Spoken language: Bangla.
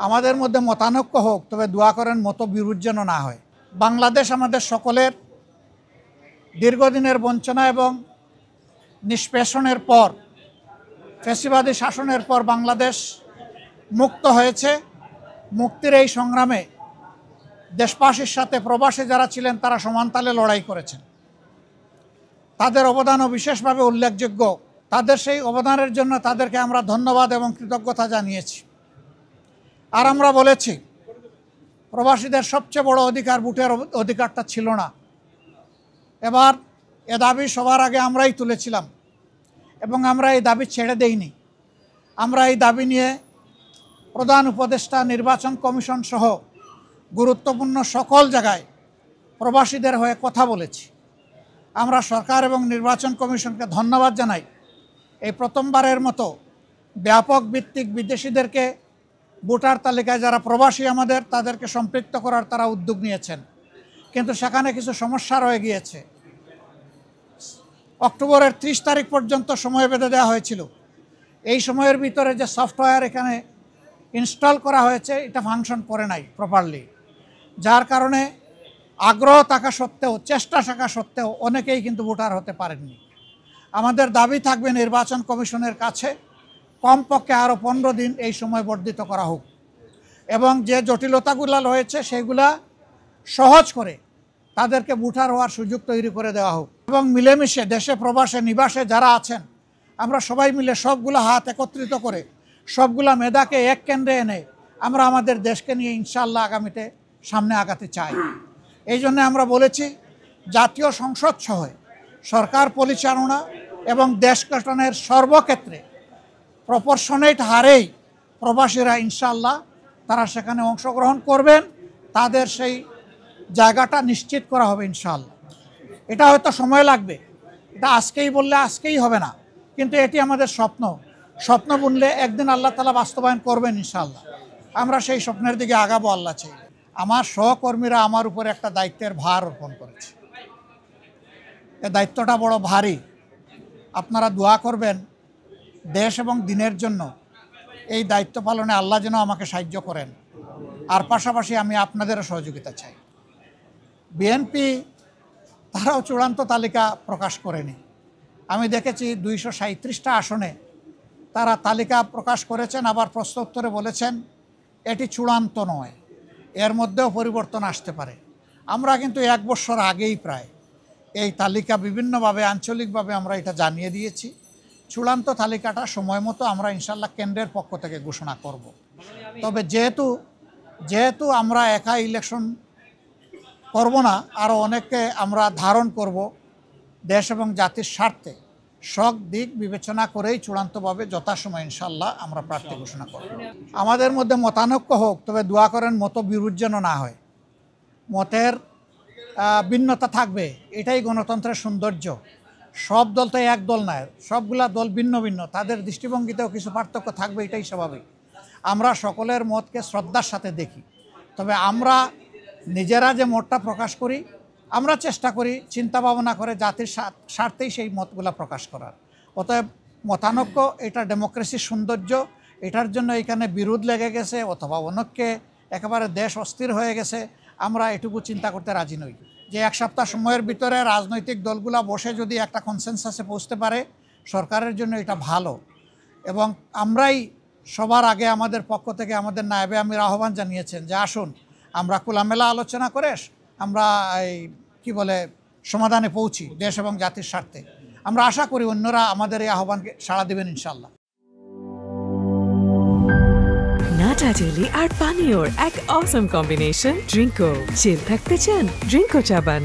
আমাদের মধ্যে মতানৈক্য হোক, তবে দোয়া করেন মতবিরোধ যেন না হয়। বাংলাদেশ আমাদের সকলের দীর্ঘদিনের বঞ্চনা এবং নিষ্পেষণের পর, ফ্যাসিবাদী শাসনের পর বাংলাদেশ মুক্ত হয়েছে। মুক্তির এই সংগ্রামে দেশবাসীর সাথে প্রবাসী যারা ছিলেন তারা সমানতালে লড়াই করেছেন। তাদের অবদানও বিশেষভাবে উল্লেখযোগ্য। তাদের সেই অবদানের জন্য তাদেরকে আমরা ধন্যবাদ এবং কৃতজ্ঞতা জানিয়েছি। আর আমরা বলেছি, প্রবাসীদের সবচেয়ে বড় অধিকার ভোটের অধিকারটা ছিল না। এবার এ দাবি সবার আগে আমরাই তুলেছিলাম এবং আমরা এই দাবি ছেড়ে দেইনি। আমরা এই দাবি নিয়ে প্রধান উপদেষ্টা, নির্বাচন কমিশন সহ গুরুত্বপূর্ণ সকল জায়গায় প্রবাসীদের হয়ে কথা বলেছি। আমরা সরকার এবং নির্বাচন কমিশনকে ধন্যবাদ জানাই। এই প্রথমবারের মতো ব্যাপক ভিত্তিক বিদেশিদেরকে ভোটার তালিকায় যারা প্রবাসী আমাদের, তাদেরকে সম্পৃক্ত করার তারা উদ্যোগ নিয়েছেন। কিন্তু সেখানে কিছু সমস্যা রয়ে গিয়েছে। অক্টোবরের 30 তারিখ পর্যন্ত সময় বেঁধে দেওয়া হয়েছিল। এই সময়ের ভিতরে যে সফটওয়্যার এখানে ইনস্টল করা হয়েছে, এটা ফাংশন করে নাই প্রপারলি, যার কারণে আগ্রহ থাকা সত্ত্বেও, চেষ্টা থাকা সত্ত্বেও অনেকেই কিন্তু ভোটার হতে পারেননি। আমাদের দাবি থাকবে নির্বাচন কমিশনের কাছে কমপক্ষে আরও 15 দিন এই সময় বর্ধিত করা হোক এবং যে জটিলতাগুলো রয়েছে সেগুলা সহজ করে তাদেরকে ভোটার হওয়ার সুযোগ তৈরি করে দেওয়া হোক এবং মিলেমিশে দেশে প্রবাসে নিবাসে যারা আছেন আমরা সবাই মিলে সবগুলো হাত একত্রিত করে সবগুলা মেধাকে এক কেন্দ্রে এনে আমরা আমাদের দেশকে নিয়ে ইনশাআল্লাহ আগামীতে সামনে আগাতে চাই। এই জন্য আমরা বলেছি, জাতীয় সংসদ সহ সরকার পরিচালনা এবং দেশ গঠনের সর্বক্ষেত্রে প্রপোর্শনেট হারেই প্রবাসীরা ইনশাআল্লাহ তারা সেখানে অংশগ্রহণ করবেন। তাদের সেই জায়গাটা নিশ্চিত করা হবে ইনশাআল্লাহ। এটা হয়তো সময় লাগবে, এটা আজকেই বললে আজকেই হবে না, কিন্তু এটি আমাদের স্বপ্ন বুনলে একদিন আল্লাহ তাআলা বাস্তবায়ন করবেন ইনশাআল্লাহ। আমরা সেই স্বপ্নের দিকে আগাবো আল্লাহ চাই। আমার সহকর্মীরা আমার উপরে একটা দায়িত্বের ভার অর্পণ করেছে। এই দায়িত্বটা বড় ভারী। আপনারা দোয়া করবেন দেশ এবং দিনের জন্য। এই দায়িত্ব পালনে আল্লাহ যেন আমাকে সাহায্য করেন। আর পাশাপাশি আমি আপনাদেরও সহযোগিতা চাই। বিএনপি তারাও চূড়ান্ত তালিকা প্রকাশ করেনি। আমি দেখেছি 237টা আসনে তারা তালিকা প্রকাশ করেছেন, আবার প্রশ্নোত্তরে বলেছেন এটি চূড়ান্ত নয়, এর মধ্যেও পরিবর্তন আসতে পারে। আমরা কিন্তু 1 বছর আগেই প্রায় এই তালিকা বিভিন্নভাবে আঞ্চলিকভাবে আমরা এটা জানিয়ে দিয়েছি। চূড়ান্ত তালিকাটা সময় মতো আমরা ইনশাআল্লাহ কেন্দ্রের পক্ষ থেকে ঘোষণা করব। তবে যেহেতু আমরা একা ইলেকশন করব না, আরও অনেককে আমরা ধারণ করব, দেশ এবং জাতির স্বার্থে সব দিক বিবেচনা করেই চূড়ান্তভাবে যথাসময় ইনশাআল্লাহ আমরা প্রার্থী ঘোষণা করব। আমাদের মধ্যে মতানৈক্য হোক, তবে দোয়া করেন মতবিরোধ যেন না হয়। মতের ভিন্নতা থাকবে, এটাই গণতন্ত্রের সৌন্দর্য। সব দল তো এক দল নয়, সবগুলা দল ভিন্ন ভিন্ন, তাদের দৃষ্টিভঙ্গিতেও কিছু পার্থক্য থাকবে, এটাই স্বাভাবিক। আমরা সকলের মতকে শ্রদ্ধার সাথে দেখি। তবে আমরা নিজেরা যে মতটা প্রকাশ করি, আমরা চেষ্টা করি চিন্তা ভাবনা করে জাতির স্বার্থেই সেই মতগুলা প্রকাশ করার। অতএব মতানৈক্য এটা ডেমোক্রেসির সৌন্দর্য। এটার জন্য এখানে বিরোধ লেগে গেছে অথবা অনেককে একেবারে দেশ অস্থির হয়ে গেছে, আমরা এটুকু চিন্তা করতে রাজি নই। যে 1 সপ্তাহ সময়ের ভিতরে রাজনৈতিক দলগুলা বসে যদি একটা কনসেনসাসে পৌঁছতে পারে, সরকারের জন্য এটা ভালো। এবং আমরাই সবার আগে আমাদের পক্ষ থেকে আমাদের নায়েবে আমির আহ্বান জানিয়েছেন যে আসুন আমরা খোলামেলা আলোচনা করে আমরা সমাধানে পৌঁছি দেশ এবং জাতির স্বার্থে। আমরা আশা করি অন্যরা আমাদের এই আহ্বানকে সাড়া দেবেন ইনশাআল্লাহ। নাটা জেলি আর পানীয়র এক অসম কম্বিনেশন ড্রিঙ্কো। চিল থাকতে চান, ড্রিঙ্কো চাবান।